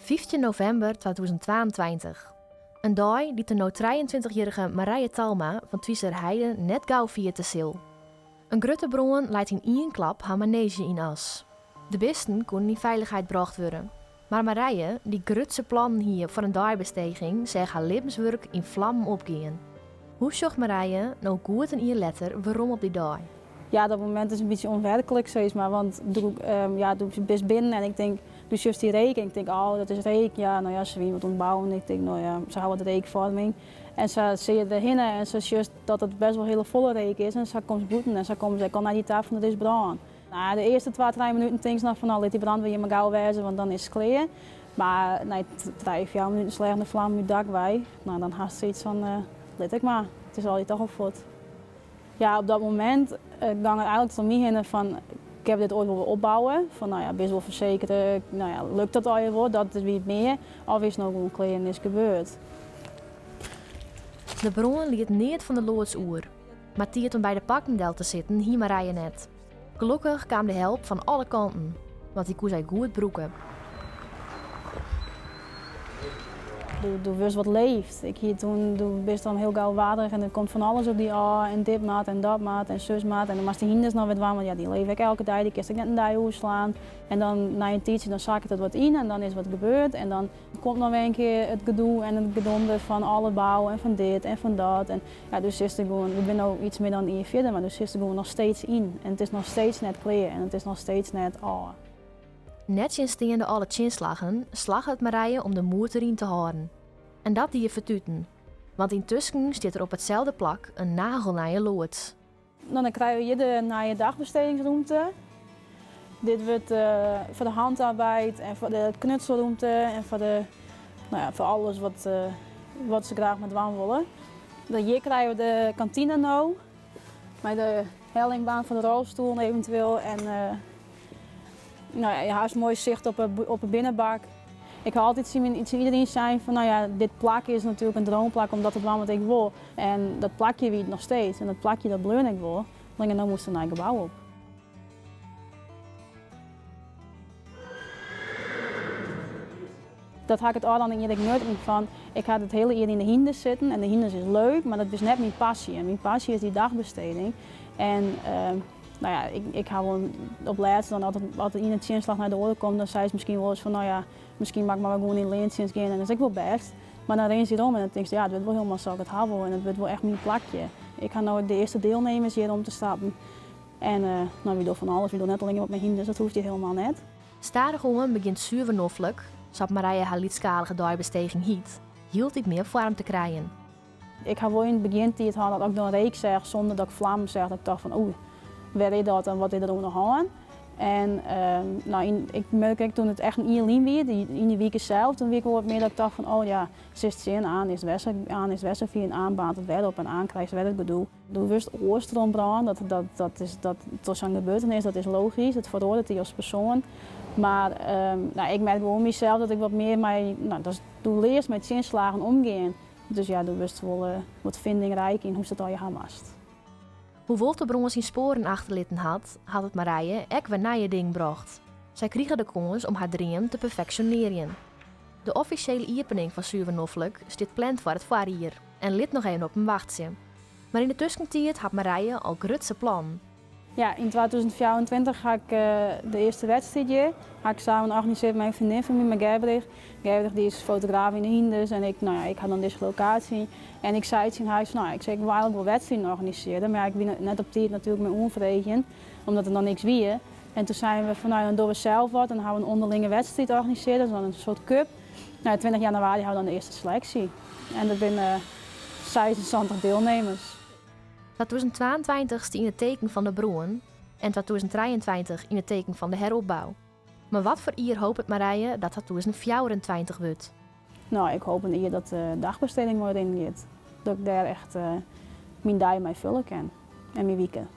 15 november 2022. Een dag die de nu 23-jarige Marije Talma van Twiezerheide net gauw viert te sil. Een grote bron leidt in één klap haar manege in as. De besten konden in veiligheid gebracht worden. Maar Marije, die grutse plannen hier voor een dagbesteding, zegt haar levenswerk in vlammen opgaan. Hoe zocht Marije nou goed een jaar later waarom op die dag? Ja, dat moment is een beetje onwerkelijk, zeg maar, want doe ik best binnen en ik denk, doe juist die reek. Ik denk, oh, dat is reek. Ja, nou ja, ze willen wat ontbouwen. Ik denk, nou ja, ze houden de reekvorming. En ze zie erheen en ze juist dat het best wel een hele volle reek is. En ze komt boeten en ze kan naar die tafel en het is brand. Nou, de eerste 2-3 minuten denk ik nog van, nou, laat die brand weer maar gauw wezen, want dan is het klaar. Maar nee, 3-4 minuten slecht de vlam nu dak bij. Nou, dan haast ze iets van, let ik maar. Het is al je toch op voet. Ja, op dat moment ging het eigenlijk van mij heen van, ik heb dit ooit willen opbouwen. Van, nou ja, best wel verzekerd, nou ja, lukt dat al je wordt, dat is weer meer. Of is het nou gewoon klein en is gebeurd. De bron liet niet van de loodsoer. Maar tiert om bij de pakkendel te zitten, hier Marije net. Gelukkig kwam de help van alle kanten, want die koe zei goed broeken. Doe wist wat leeft. Ik hier toen best dan heel gauw waterig en er komt van alles op die en dit maat en dat maat en zus maat. En dan was die hinders nog wat warm, want ja, die leef ik elke dag, die kist ik net een dag slaan. En dan na een tijdje dan zak ik het wat in en dan is wat gebeurd. En dan komt nog weer een keer het gedoe en het gedonder van alle bouw en van dit en van dat. En ja, dus is er gewoon, we zijn nu iets meer dan 1 verder, maar dus is er gewoon nog steeds in. En het is nog steeds net klaar en het is nog steeds net Net insteende alle chinslagen, slag het Marije om de moed erin te houden. En dat die je vertuten. Want intussen staat er op hetzelfde plak een nagelnaaie loods. Dan krijgen we hier de naaie dagbestedingsruimte. Dit wordt voor de handarbeid en voor de knutselruimte en voor, voor alles wat ze graag met wijn willen. Hier krijgen we de kantine nou, met de hellingbaan van de rolstoel eventueel. En je hebt mooi zicht op de binnenbak. Ik ga altijd zien iedereen zijn van, nou ja, dit plakje is natuurlijk een droomplak omdat het wel wat ik wil. En dat plakje wie het nog steeds en dat plakje dat bleun ik wil. En dan moest er een gebouw op. Dat had ik het al dan eerlijk nooit van. Ik had het hele jaar in de hinders zitten en de hinders is leuk, maar dat is net mijn passie. En mijn passie is die dagbesteding. En nou ja, ik hou wel op laatst dan altijd in het chinslag naar de orde komt, dan zei ze misschien wel eens van, nou ja, misschien mag ik maar gewoon in leentjes gaan en dat is ik wel best. Maar dan reed ze erom en dan denk je, ja, het wordt wel helemaal zo ik het hebben en het wordt wel echt mijn plakje. Ik ga nou de eerste deelnemers hier om te stappen. En nou, we doen van alles, we doen net alleen wat met hinders, dat hoeft hier helemaal net. Stadig om begint zuurvernofelijk, zat Marije haar liedskalige dagbesteding hield ik meer vorm te krijgen. Ik had wel in het begin die het had dat ik dan reek zeg zonder dat ik vlam zeg, dat ik dacht van oeh, waar is dat en wat is er nog aan? En ik merk toen het echt een ierlien weer, in die week zelf, toen week wat meer dat ik dacht van oh ja, ze is zin aan is wesser via een aanbaan, het werd op en aan krijgt, werd het gedoe. Doe wist oorstroombrand, dat tot zo'n gebeurtenis, dat is logisch, het veroordeelt je als persoon. Maar ik merk gewoon mezelf dat ik wat meer doe leers met zinslagen omgaan. Dus ja, doe wist wel wat vindingrijk in hoe ze het al je hamast. Hoewel de bron zijn sporen achterlitten had het Marije ook weer naar je ding bracht. Zij kregen de kans om haar droom te perfectioneren. De officiële opening van Zuurvernofelijk staat pland voor het voorjaar en lid nog even op een wachtje. Maar in de tussentijd had Marije al grutse plan. Ja, in 2024 ga ik de eerste wedstrijd hier. Ga ik samen organiseren met mijn vriendin van mij, met Gabriel. Gabriel die is fotograaf in de hinders en ik ga dan deze locatie. En ik zei het in huis, ik wil eigenlijk wel wedstrijden organiseren, maar ik ben net op tijd natuurlijk met onvregen, omdat er nog niks weer. En toen zeiden we van dan doen we zelf wat en dan gaan we een onderlinge wedstrijd organiseren, dat is dan een soort cup. 20 januari houden we dan de eerste selectie. En dat zijn 76 deelnemers. 2022 in het teken van de bron en 2023 in het teken van de heropbouw. Maar wat voor ier hoopt het Marije dat 2024 wordt? Nou, ik hoop een ier dat de dagbesteding wordt ingeet. Dat ik daar echt mijn dag mee vullen kan en mijn weekend.